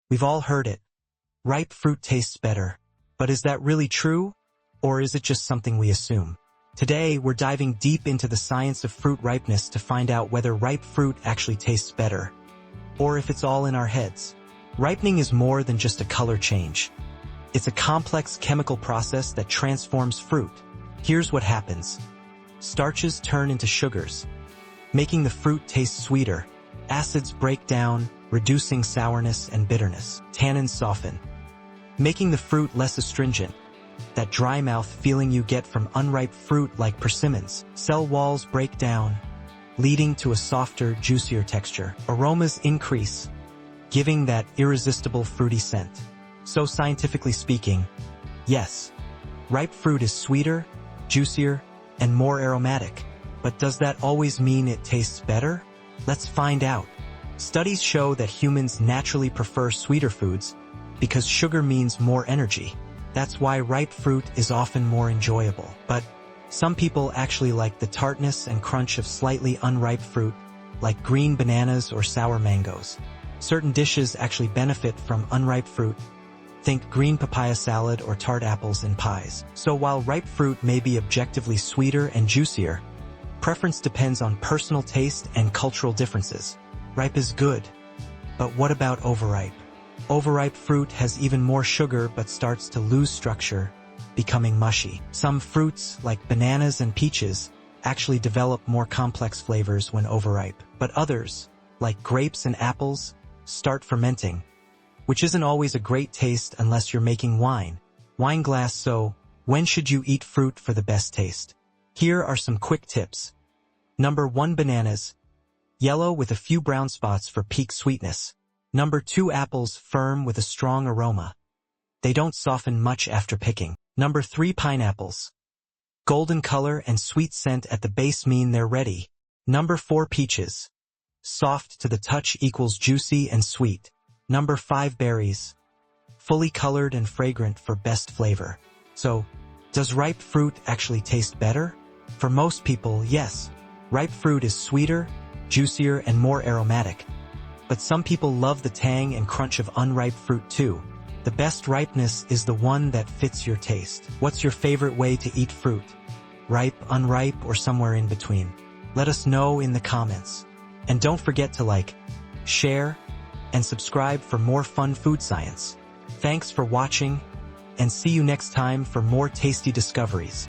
We've all heard it. Ripe fruit tastes better. But is that really true? Or is it just something we assume? Today, we're diving deep into the science of fruit ripeness to find out whether ripe fruit actually tastes better, or if it's all in our heads. Ripening is more than just a color change. It's a complex chemical process that transforms fruit. Here's what happens. Starches turn into sugars, making the fruit taste sweeter. Acids break down, reducing sourness and bitterness. Tannins soften, making the fruit less astringent. That dry mouth feeling you get from unripe fruit like persimmons. Cell walls break down, leading to a softer, juicier texture. Aromas increase, giving that irresistible fruity scent. So scientifically speaking, yes, ripe fruit is sweeter, juicier, and more aromatic. But does that always mean it tastes better? Let's find out. Studies show that humans naturally prefer sweeter foods because sugar means more energy. That's why ripe fruit is often more enjoyable. But some people actually like the tartness and crunch of slightly unripe fruit, like green bananas or sour mangoes. Certain dishes actually benefit from unripe fruit. Think green papaya salad or tart apples in pies. So while ripe fruit may be objectively sweeter and juicier, preference depends on personal taste and cultural differences. Ripe is good, but what about overripe? Overripe fruit has even more sugar but starts to lose structure, becoming mushy. Some fruits, like bananas and peaches, actually develop more complex flavors when overripe. But others, like grapes and apples, start fermenting, which isn't always a great taste unless you're making wine. Wine glass. So, when should you eat fruit for the best taste? Here are some quick tips. Number 1, bananas. Yellow with a few brown spots for peak sweetness. Number 2, apples, firm with a strong aroma. They don't soften much after picking. Number 3, pineapples. Golden color and sweet scent at the base mean they're ready. Number 4, peaches. Soft to the touch equals juicy and sweet. Number 5, berries. Fully colored and fragrant for best flavor. So, does ripe fruit actually taste better? For most people, yes. Ripe fruit is sweeter, juicier, and more aromatic. But some people love the tang and crunch of unripe fruit too. The best ripeness is the one that fits your taste. What's your favorite way to eat fruit? Ripe, unripe, or somewhere in between? Let us know in the comments. And don't forget to like, share, and subscribe for more fun food science. Thanks for watching, and see you next time for more tasty discoveries.